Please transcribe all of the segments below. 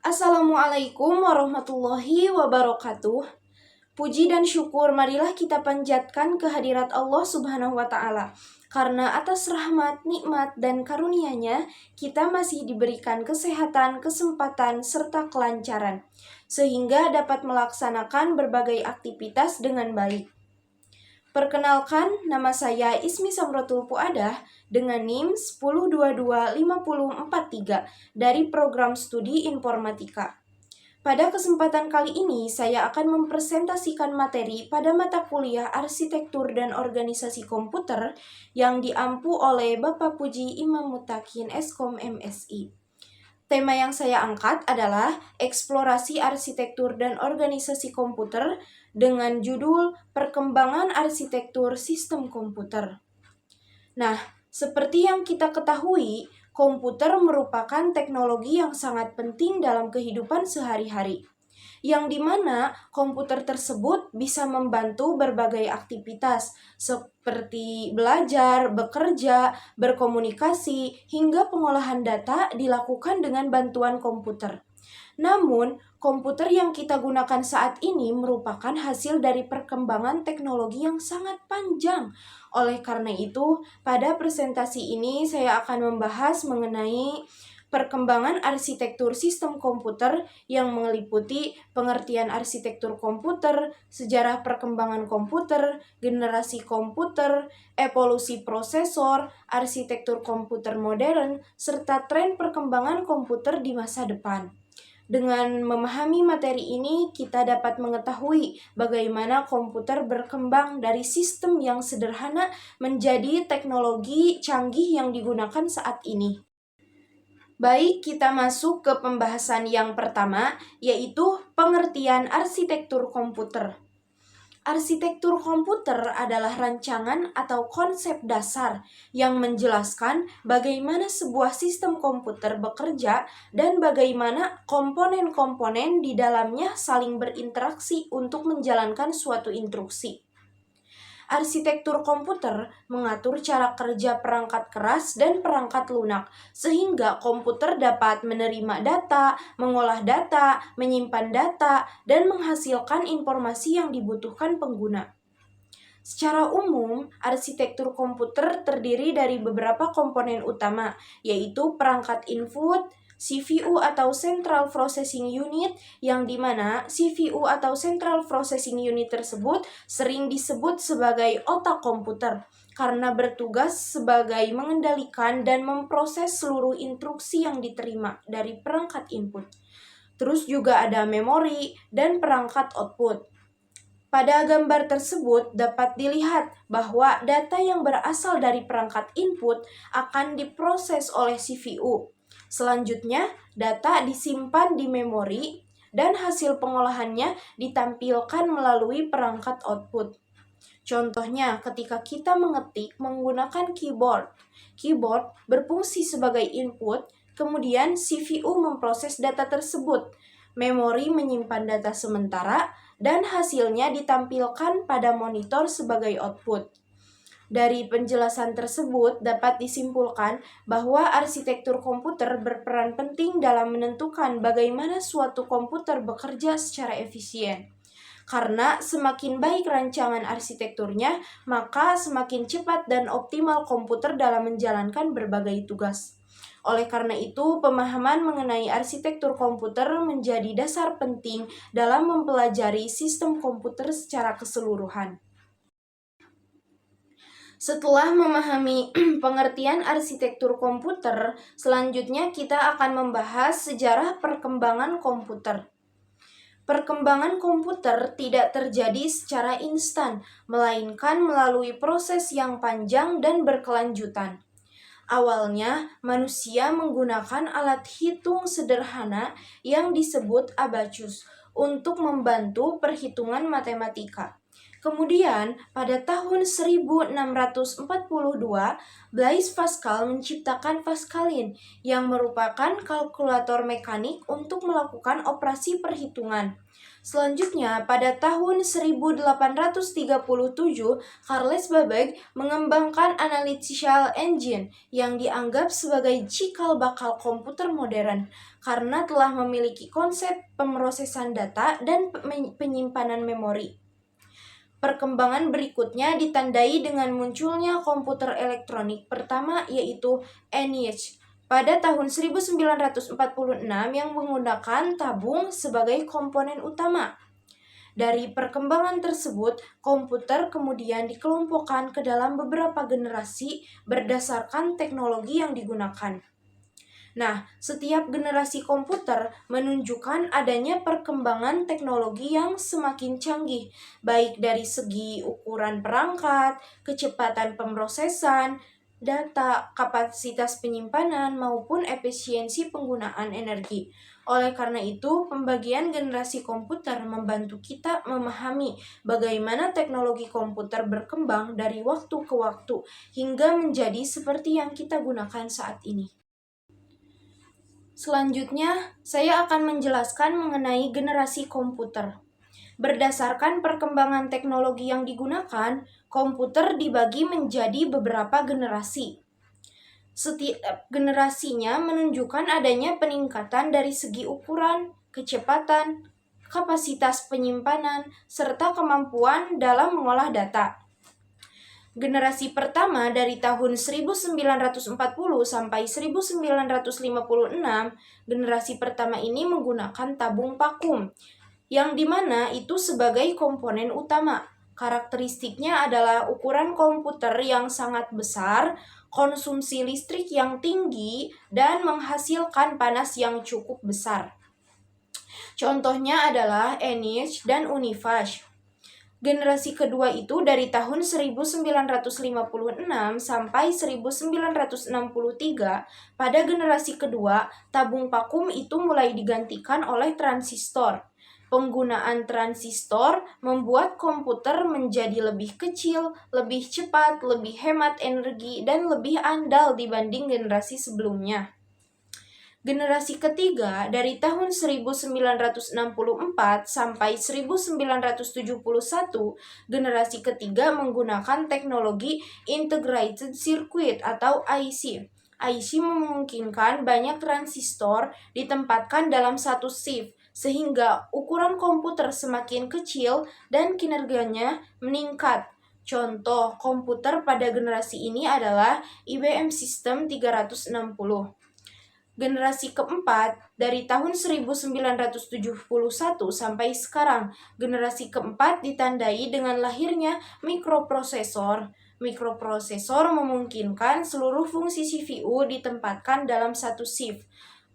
Assalamualaikum warahmatullahi wabarakatuh. Puji dan syukur marilah kita panjatkan kehadirat Allah Subhanahu wa Ta'ala. Karena atas rahmat, nikmat, dan karunia-Nya, kita masih diberikan kesehatan, kesempatan, serta kelancaran, sehingga dapat melaksanakan berbagai aktivitas dengan baik. Perkenalkan, nama saya Ismi Samrotul Puadah dengan NIM 10225043 dari program studi informatika. Pada kesempatan kali ini, saya akan mempresentasikan materi pada mata kuliah Arsitektur dan Organisasi Komputer yang diampu oleh Bapak Puji Imam Mutakin Eskom MSI. Tema yang saya angkat adalah eksplorasi arsitektur dan organisasi komputer dengan judul Perkembangan Arsitektur Sistem Komputer. Nah, seperti yang kita ketahui, komputer merupakan teknologi yang sangat penting dalam kehidupan sehari-hari, yang dimana komputer tersebut bisa membantu berbagai aktivitas seperti belajar, bekerja, berkomunikasi, hingga pengolahan data dilakukan dengan bantuan komputer. Namun, komputer yang kita gunakan saat ini merupakan hasil dari perkembangan teknologi yang sangat panjang. Oleh karena itu, pada presentasi ini saya akan membahas mengenai perkembangan arsitektur sistem komputer yang meliputi pengertian arsitektur komputer, sejarah perkembangan komputer, generasi komputer, evolusi prosesor, arsitektur komputer modern, serta tren perkembangan komputer di masa depan. Dengan memahami materi ini, kita dapat mengetahui bagaimana komputer berkembang dari sistem yang sederhana menjadi teknologi canggih yang digunakan saat ini. Baik, kita masuk ke pembahasan yang pertama, yaitu pengertian arsitektur komputer. Arsitektur komputer adalah rancangan atau konsep dasar yang menjelaskan bagaimana sebuah sistem komputer bekerja dan bagaimana komponen-komponen di dalamnya saling berinteraksi untuk menjalankan suatu instruksi. Arsitektur komputer mengatur cara kerja perangkat keras dan perangkat lunak, sehingga komputer dapat menerima data, mengolah data, menyimpan data, dan menghasilkan informasi yang dibutuhkan pengguna. Secara umum, arsitektur komputer terdiri dari beberapa komponen utama, yaitu perangkat input, CPU atau Central Processing Unit, yang dimana CPU atau Central Processing Unit tersebut sering disebut sebagai otak komputer karena bertugas sebagai mengendalikan dan memproses seluruh instruksi yang diterima dari perangkat input. Terus juga ada memori dan perangkat output. Pada gambar tersebut dapat dilihat bahwa data yang berasal dari perangkat input akan diproses oleh CPU. Selanjutnya, data disimpan di memori dan hasil pengolahannya ditampilkan melalui perangkat output. Contohnya, ketika kita mengetik menggunakan keyboard. Keyboard berfungsi sebagai input, kemudian CPU memproses data tersebut. Memori menyimpan data sementara, dan hasilnya ditampilkan pada monitor sebagai output. Dari penjelasan tersebut dapat disimpulkan bahwa arsitektur komputer berperan penting dalam menentukan bagaimana suatu komputer bekerja secara efisien. Karena semakin baik rancangan arsitekturnya, maka semakin cepat dan optimal komputer dalam menjalankan berbagai tugas. Oleh karena itu, pemahaman mengenai arsitektur komputer menjadi dasar penting dalam mempelajari sistem komputer secara keseluruhan. Setelah memahami pengertian arsitektur komputer, selanjutnya kita akan membahas sejarah perkembangan komputer. Perkembangan komputer tidak terjadi secara instan, melainkan melalui proses yang panjang dan berkelanjutan. Awalnya, manusia menggunakan alat hitung sederhana yang disebut abacus untuk membantu perhitungan matematika. Kemudian, pada tahun 1642, Blaise Pascal menciptakan Pascaline yang merupakan kalkulator mekanik untuk melakukan operasi perhitungan. Selanjutnya, pada tahun 1837, Charles Babbage mengembangkan analytical engine yang dianggap sebagai cikal bakal komputer modern karena telah memiliki konsep pemrosesan data dan penyimpanan memori. Perkembangan berikutnya ditandai dengan munculnya komputer elektronik pertama, yaitu ENIAC pada tahun 1946 yang menggunakan tabung sebagai komponen utama. Dari perkembangan tersebut, komputer kemudian dikelompokkan ke dalam beberapa generasi berdasarkan teknologi yang digunakan. Nah, setiap generasi komputer menunjukkan adanya perkembangan teknologi yang semakin canggih, baik dari segi ukuran perangkat, kecepatan pemrosesan data, kapasitas penyimpanan, maupun efisiensi penggunaan energi. Oleh karena itu, pembagian generasi komputer membantu kita memahami bagaimana teknologi komputer berkembang dari waktu ke waktu hingga menjadi seperti yang kita gunakan saat ini. Selanjutnya, saya akan menjelaskan mengenai generasi komputer. Berdasarkan perkembangan teknologi yang digunakan, komputer dibagi menjadi beberapa generasi. Setiap generasinya menunjukkan adanya peningkatan dari segi ukuran, kecepatan, kapasitas penyimpanan, serta kemampuan dalam mengolah data. Generasi pertama dari tahun 1940 sampai 1956, generasi pertama ini menggunakan tabung vakum, yang dimana itu sebagai komponen utama. Karakteristiknya adalah ukuran komputer yang sangat besar, konsumsi listrik yang tinggi, dan menghasilkan panas yang cukup besar. Contohnya adalah ENIAC dan UNIVAC. Generasi kedua itu dari tahun 1956 sampai 1963. Pada generasi kedua, tabung vakum itu mulai digantikan oleh transistor. Penggunaan transistor membuat komputer menjadi lebih kecil, lebih cepat, lebih hemat energi, dan lebih andal dibanding generasi sebelumnya. Generasi ketiga dari tahun 1964 sampai 1971, generasi ketiga menggunakan teknologi Integrated Circuit atau IC. IC memungkinkan banyak transistor ditempatkan dalam satu shift, sehingga ukuran komputer semakin kecil dan kinerjanya meningkat. Contoh komputer pada generasi ini adalah IBM System 360. Generasi keempat dari tahun 1971 sampai sekarang. Generasi keempat ditandai dengan lahirnya mikroprosesor. Mikroprosesor memungkinkan seluruh fungsi CPU ditempatkan dalam satu shift.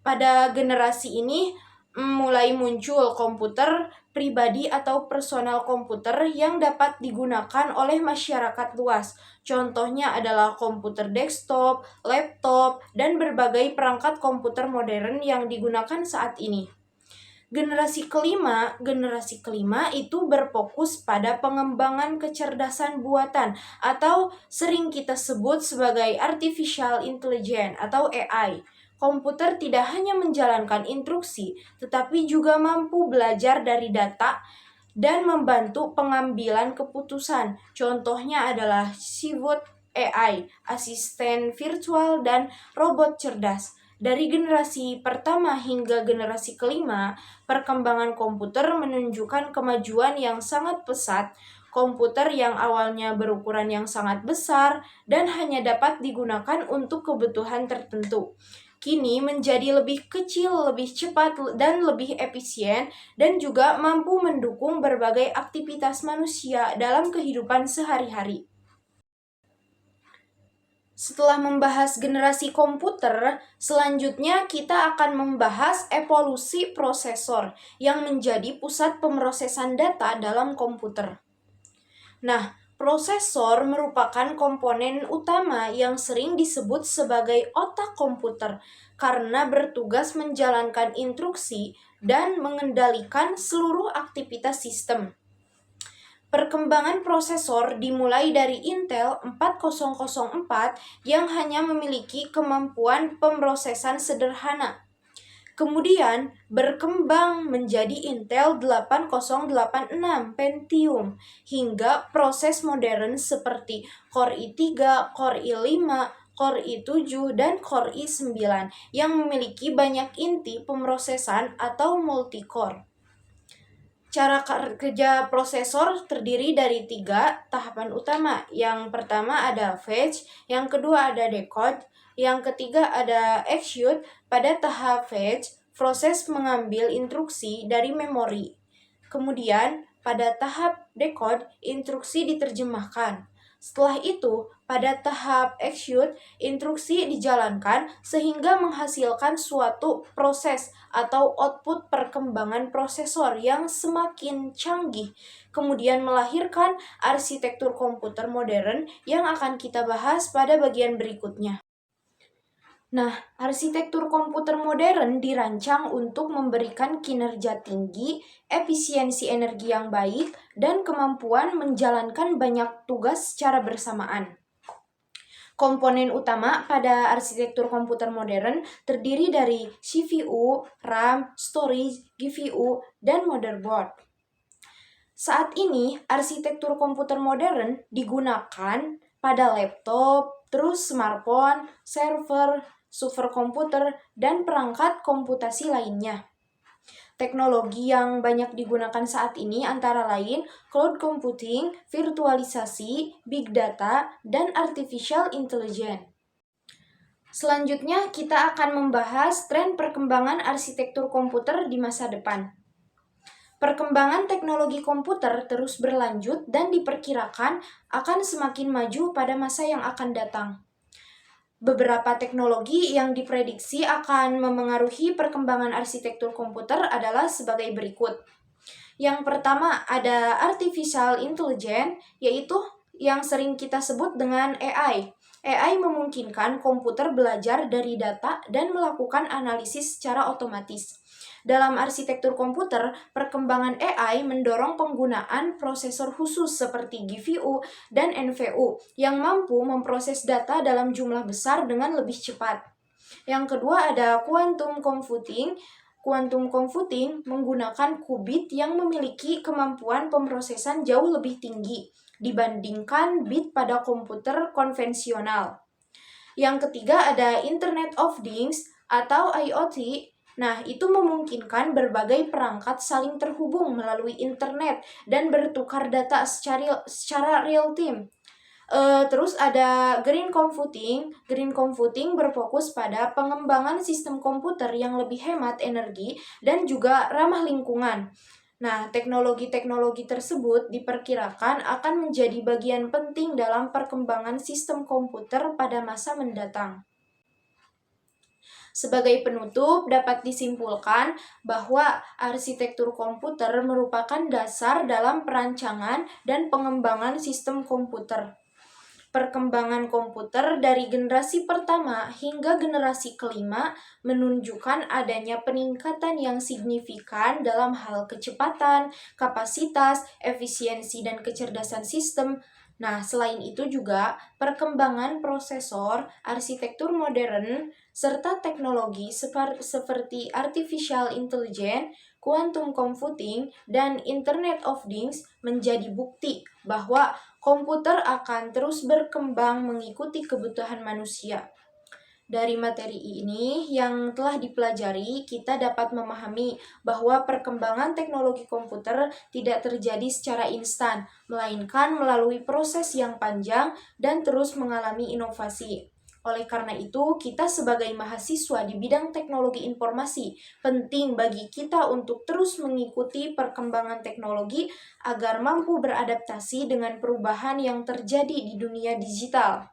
Pada generasi ini mulai muncul komputer pribadi atau personal komputer yang dapat digunakan oleh masyarakat luas. Contohnya adalah komputer desktop, laptop, dan berbagai perangkat komputer modern yang digunakan saat ini. Generasi kelima itu berfokus pada pengembangan kecerdasan buatan atau sering kita sebut sebagai artificial intelligence atau AI. Komputer tidak hanya menjalankan instruksi, tetapi juga mampu belajar dari data dan membantu pengambilan keputusan. Contohnya adalah Cibot AI, asisten virtual, dan robot cerdas. Dari generasi pertama hingga generasi kelima, perkembangan komputer menunjukkan kemajuan yang sangat pesat. Komputer yang awalnya berukuran yang sangat besar dan hanya dapat digunakan untuk kebutuhan tertentu, kini menjadi lebih kecil, lebih cepat, dan lebih efisien, dan juga mampu mendukung berbagai aktivitas manusia dalam kehidupan sehari-hari. Setelah membahas generasi komputer, selanjutnya kita akan membahas evolusi prosesor yang menjadi pusat pemrosesan data dalam komputer. Nah, prosesor merupakan komponen utama yang sering disebut sebagai otak komputer karena bertugas menjalankan instruksi dan mengendalikan seluruh aktivitas sistem. Perkembangan prosesor dimulai dari Intel 4004 yang hanya memiliki kemampuan pemrosesan sederhana. Kemudian berkembang menjadi Intel 8086 Pentium hingga proses modern seperti Core i3, Core i5, Core i7, dan Core i9 yang memiliki banyak inti pemrosesan atau multi-core. Cara kerja prosesor terdiri dari 3 tahapan utama. Yang pertama ada fetch, yang kedua ada decode, yang ketiga ada execute. Pada tahap fetch, proses mengambil instruksi dari memori. Kemudian, pada tahap decode, instruksi diterjemahkan. Setelah itu, pada tahap execute, instruksi dijalankan sehingga menghasilkan suatu proses atau output perkembangan prosesor yang semakin canggih, kemudian melahirkan arsitektur komputer modern yang akan kita bahas pada bagian berikutnya. Nah, arsitektur komputer modern dirancang untuk memberikan kinerja tinggi, efisiensi energi yang baik, dan kemampuan menjalankan banyak tugas secara bersamaan. Komponen utama pada arsitektur komputer modern terdiri dari CPU, RAM, storage, GPU, dan motherboard. Saat ini, arsitektur komputer modern digunakan pada laptop, terus smartphone, server, superkomputer, dan perangkat komputasi lainnya. Teknologi yang banyak digunakan saat ini antara lain cloud computing, virtualisasi, big data, dan artificial intelligence. Selanjutnya, kita akan membahas tren perkembangan arsitektur komputer di masa depan. Perkembangan teknologi komputer terus berlanjut dan diperkirakan akan semakin maju pada masa yang akan datang. Beberapa teknologi yang diprediksi akan memengaruhi perkembangan arsitektur komputer adalah sebagai berikut. Yang pertama ada artificial intelligence, yaitu yang sering kita sebut dengan AI. AI memungkinkan komputer belajar dari data dan melakukan analisis secara otomatis. Dalam arsitektur komputer, perkembangan AI mendorong penggunaan prosesor khusus seperti GPU dan NPU yang mampu memproses data dalam jumlah besar dengan lebih cepat. Yang kedua ada quantum computing. Quantum computing menggunakan qubit yang memiliki kemampuan pemrosesan jauh lebih tinggi dibandingkan bit pada komputer konvensional. Yang ketiga ada Internet of Things atau IoT. Nah, itu memungkinkan berbagai perangkat saling terhubung melalui internet dan bertukar data secara real time. Terus ada green computing. Green computing berfokus pada pengembangan sistem komputer yang lebih hemat energi dan juga ramah lingkungan. Nah, teknologi-teknologi tersebut diperkirakan akan menjadi bagian penting dalam perkembangan sistem komputer pada masa mendatang. Sebagai penutup, dapat disimpulkan bahwa arsitektur komputer merupakan dasar dalam perancangan dan pengembangan sistem komputer. Perkembangan komputer dari generasi pertama hingga generasi kelima menunjukkan adanya peningkatan yang signifikan dalam hal kecepatan, kapasitas, efisiensi, dan kecerdasan sistem. Nah, selain itu juga perkembangan prosesor, arsitektur modern, serta teknologi seperti artificial intelligence, quantum computing, dan Internet of Things menjadi bukti bahwa komputer akan terus berkembang mengikuti kebutuhan manusia. Dari materi ini yang telah dipelajari, kita dapat memahami bahwa perkembangan teknologi komputer tidak terjadi secara instan, melainkan melalui proses yang panjang dan terus mengalami inovasi. Oleh karena itu, kita sebagai mahasiswa di bidang teknologi informasi, penting bagi kita untuk terus mengikuti perkembangan teknologi agar mampu beradaptasi dengan perubahan yang terjadi di dunia digital.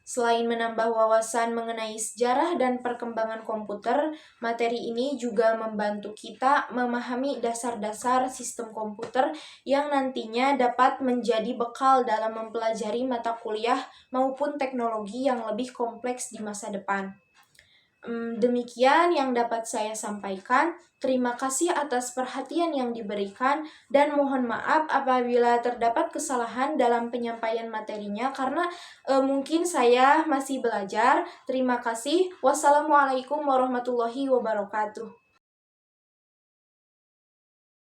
Selain menambah wawasan mengenai sejarah dan perkembangan komputer, materi ini juga membantu kita memahami dasar-dasar sistem komputer yang nantinya dapat menjadi bekal dalam mempelajari mata kuliah maupun teknologi yang lebih kompleks di masa depan. Demikian yang dapat saya sampaikan. Terima kasih atas perhatian yang diberikan dan mohon maaf apabila terdapat kesalahan dalam penyampaian materinya karena mungkin saya masih belajar. Terima kasih. Wassalamualaikum warahmatullahi wabarakatuh.